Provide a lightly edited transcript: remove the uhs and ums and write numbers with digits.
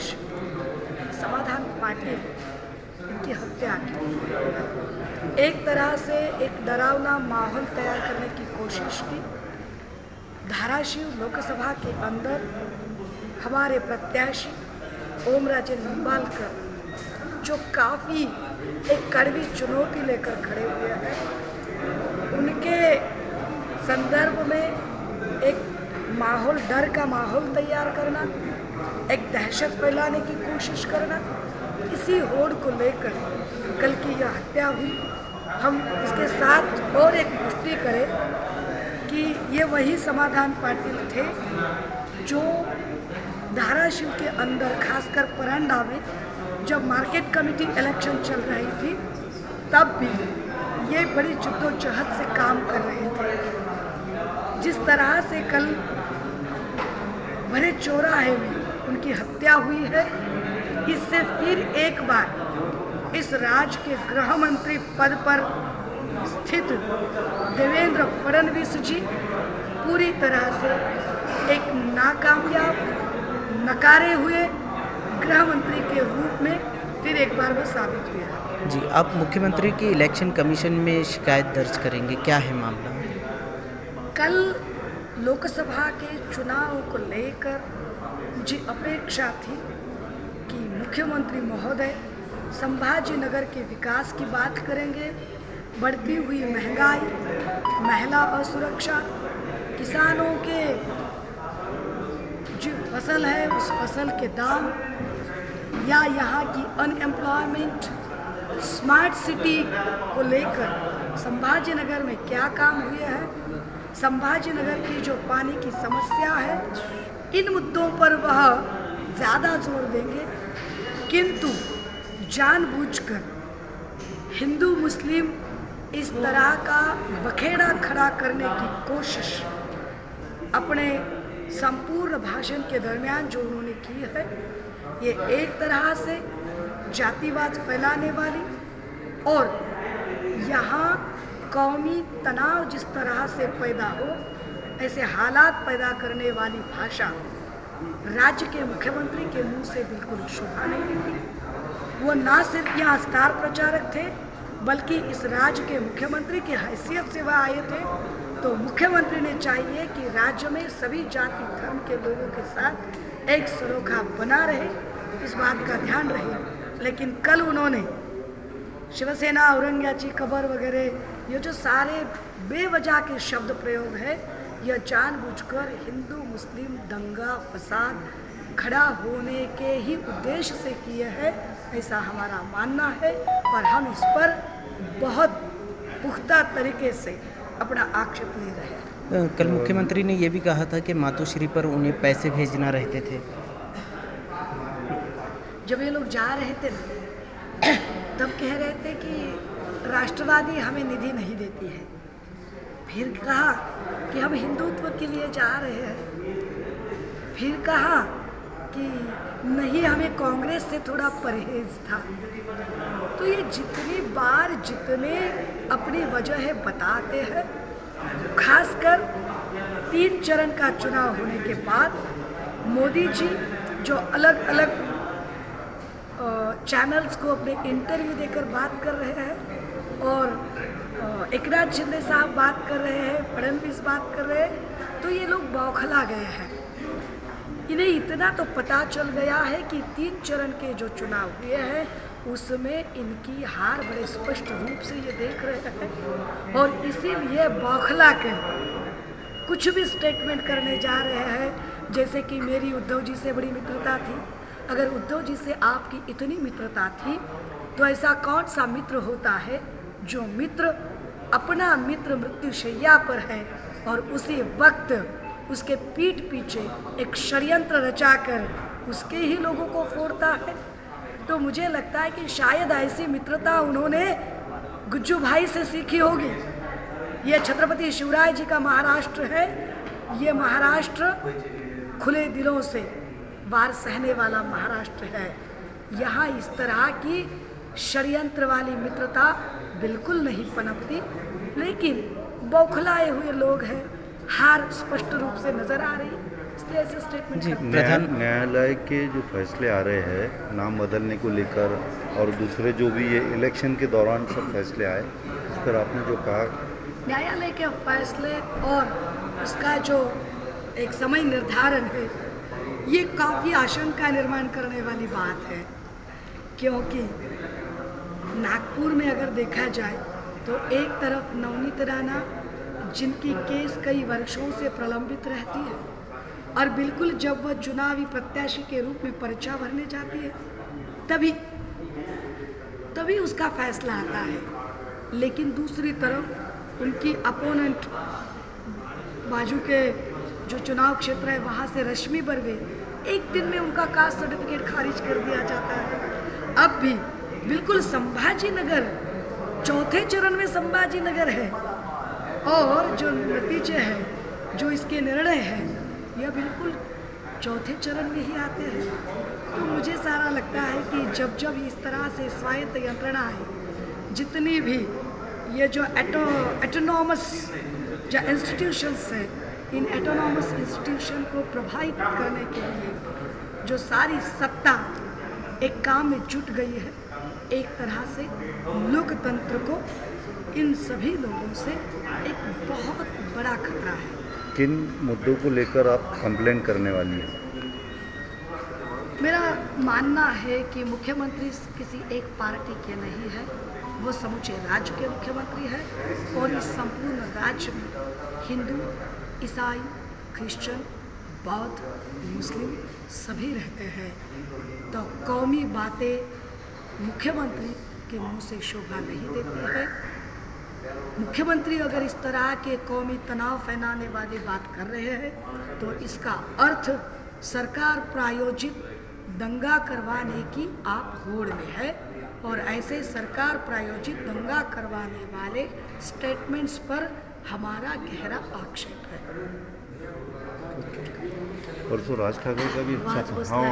अध्यक्ष समाधान पाटिल इनकी हत्या की, एक तरह से एक डरावना माहौल तैयार करने की कोशिश की। धाराशिव लोकसभा के अंदर हमारे प्रत्याशी ओम राजे निंबालकर जो काफ़ी एक कड़वी चुनौती लेकर खड़े हुए हैं, उनके संदर्भ में एक माहौल, डर का माहौल तैयार करना, एक दहशत फैलाने की कोशिश करना, इसी होड़ को लेकर कल की यह हत्या हुई। हम इसके साथ और एक पुष्टि करें कि ये वही समाधान पाटिल थे जो धाराशिव के अंदर, खासकर परंडा में जब मार्केट कमेटी इलेक्शन चल रही थी, तब भी ये बड़ी जद्दोजहद से काम कर रहे थे। जिस तरह से कल भरे चौराहे में उनकी हत्या हुई है, इससे फिर एक बार इस राज्य के गृह मंत्री पद पर स्थित देवेंद्र फडणवीस जी पूरी तरह से एक नाकामयाब, नकारे हुए गृह मंत्री के रूप में फिर एक बार वो साबित हुआ। जी, आप मुख्यमंत्री की इलेक्शन कमीशन में शिकायत दर्ज करेंगे, क्या है मामला? कल लोकसभा के चुनाव को लेकर मुझे अपेक्षा थी कि मुख्यमंत्री महोदय संभाजी नगर के विकास की बात करेंगे, बढ़ती हुई महंगाई, महिला असुरक्षा, किसानों के जो फसल है उस फसल के दाम, या यहाँ की अनएम्प्लॉयमेंट, स्मार्ट सिटी को लेकर संभाजी नगर में क्या काम हुए हैं, संभाजी नगर की जो पानी की समस्या है, इन मुद्दों पर वह ज़्यादा जोर देंगे। किंतु जानबूझकर हिंदू मुस्लिम इस तरह का बखेड़ा खड़ा करने की कोशिश अपने संपूर्ण भाषण के दरमियान जो उन्होंने की है, ये एक तरह से जातिवाद फैलाने वाली और यहाँ कौमी तनाव जिस तरह से पैदा हो, ऐसे हालात पैदा करने वाली भाषा राज्य के मुख्यमंत्री के मुंह से बिल्कुल शोभा नहीं थी। वो ना सिर्फ यहाँ स्टार प्रचारक थे, बल्कि इस राज्य के मुख्यमंत्री की हैसियत से वह आए थे। तो मुख्यमंत्री ने चाहिए कि राज्य में सभी जाति धर्म के लोगों के साथ एक सरोखा बना रहे, इस बात का ध्यान रहे। लेकिन कल उन्होंने शिवसेना, औरंगाबाद कबर वगैरह, ये जो सारे बेवजह के शब्द प्रयोग है, यह जानबूझकर हिंदू मुस्लिम दंगा फसाद खड़ा होने के ही उद्देश्य से किए हैं, ऐसा हमारा मानना है। और हम इस पर बहुत पुख्ता तरीके से अपना आक्षेप ले रहे हैं। कल मुख्यमंत्री ने यह भी कहा था कि मातोश्री पर उन्हें पैसे भेजना रहते थे। जब ये लोग जा रहे थे तब कह रहे थे कि राष्ट्रवादी हमें निधि नहीं देती है, फिर कहा कि हम हिंदुत्व के लिए जा रहे हैं, फिर कहा कि नहीं, हमें कांग्रेस से थोड़ा परहेज था। तो ये जितनी बार जितने अपनी वजह बताते हैं, खासकर 3 चरण का चुनाव होने के बाद मोदी जी जो अलग अलग चैनल्स को अपने इंटरव्यू देकर बात कर रहे हैं, और एकनाथ शिंदे साहब बात कर रहे हैं, फडणवीस बात कर रहे हैं, तो ये लोग बौखला गए हैं। इन्हें इतना तो पता चल गया है कि 3 चरण के जो चुनाव हुए हैं उसमें इनकी हार बड़े स्पष्ट रूप से ये देख रहे हैं, और इसीलिए बौखला कर कुछ भी स्टेटमेंट करने जा रहे हैं, जैसे कि मेरी उद्धव जी से बड़ी मित्रता थी। अगर उद्धव जी से आपकी इतनी मित्रता थी तो ऐसा कौन सा मित्र होता है जो मित्र अपना मित्र मृत्युशैया पर है और उसी वक्त उसके पीठ पीछे एक षड्यंत्र रचाकर उसके ही लोगों को फोड़ता है। तो मुझे लगता है कि शायद ऐसी मित्रता उन्होंने गुज्जू भाई से सीखी होगी। ये छत्रपति शिवराय जी का महाराष्ट्र है, ये महाराष्ट्र खुले दिलों से वार सहने वाला महाराष्ट्र है। यहाँ इस तरह की षड्यंत्र वाली मित्रता बिल्कुल नहीं पनपती, लेकिन बौखलाए हुए लोग हैं, हार स्पष्ट रूप से नजर आ रही। इसलिए ऐसे स्टेटमेंट जी, करते हैं। प्रधान न्यायालय के जो फैसले आ रहे हैं नाम बदलने को लेकर और दूसरे जो भी ये इलेक्शन के दौरान सब फैसले आए, इस पर आपने जो कहा, न्यायालय के फैसले और उसका जो एक समय निर्धारण है, ये काफ़ी आशंका निर्माण करने वाली बात है, क्योंकि नागपुर में अगर देखा जाए तो एक तरफ नवनीत राणा, जिनकी केस कई वर्षों से प्रलंबित रहती है, और बिल्कुल जब वह चुनावी प्रत्याशी के रूप में पर्चा भरने जाती है तभी उसका फैसला आता है। लेकिन दूसरी तरफ उनकी अपोनेंट बाजू के जो चुनाव क्षेत्र है वहाँ से रश्मि बर्वे, एक दिन में उनका कास्ट सर्टिफिकेट खारिज कर दिया जाता है। अब भी बिल्कुल संभाजी नगर, चौथे चरण में संभाजी नगर है, और जो नतीजे हैं, जो इसके निर्णय हैं, यह बिल्कुल चौथे चरण में ही आते हैं। तो मुझे सारा लगता है कि जब जब इस तरह से स्वायत्त यंत्रणाएं, जितनी भी ये जो एटोनॉमस जो इंस्टीट्यूशंस हैं, इन एटोनॉमस इंस्टीट्यूशन को प्रभावित करने के लिए जो सारी सत्ता एक काम में जुट गई है, एक तरह से लोकतंत्र को इन सभी लोगों से एक बहुत बड़ा खतरा है। किन मुद्दों को लेकर आप कंप्लेन करने वाली हैं? मेरा मानना है कि मुख्यमंत्री किसी एक पार्टी के नहीं है, वो समूचे राज्य के मुख्यमंत्री है, और इस संपूर्ण राज्य में हिंदू, ईसाई, क्रिश्चियन, बौद्ध, मुस्लिम सभी रहते हैं। तो कौमी बातें मुख्यमंत्री के मुंह से शोभा नहीं देती है। मुख्यमंत्री अगर इस तरह के कौमी तनाव फैलाने वाली बात कर रहे हैं तो इसका अर्थ सरकार प्रायोजित दंगा करवाने की आप होड़ में है, और ऐसे सरकार प्रायोजित दंगा करवाने वाले स्टेटमेंट्स पर हमारा गहरा आक्षेप है। परसों राज ठाकरे का भी आवाज हाँ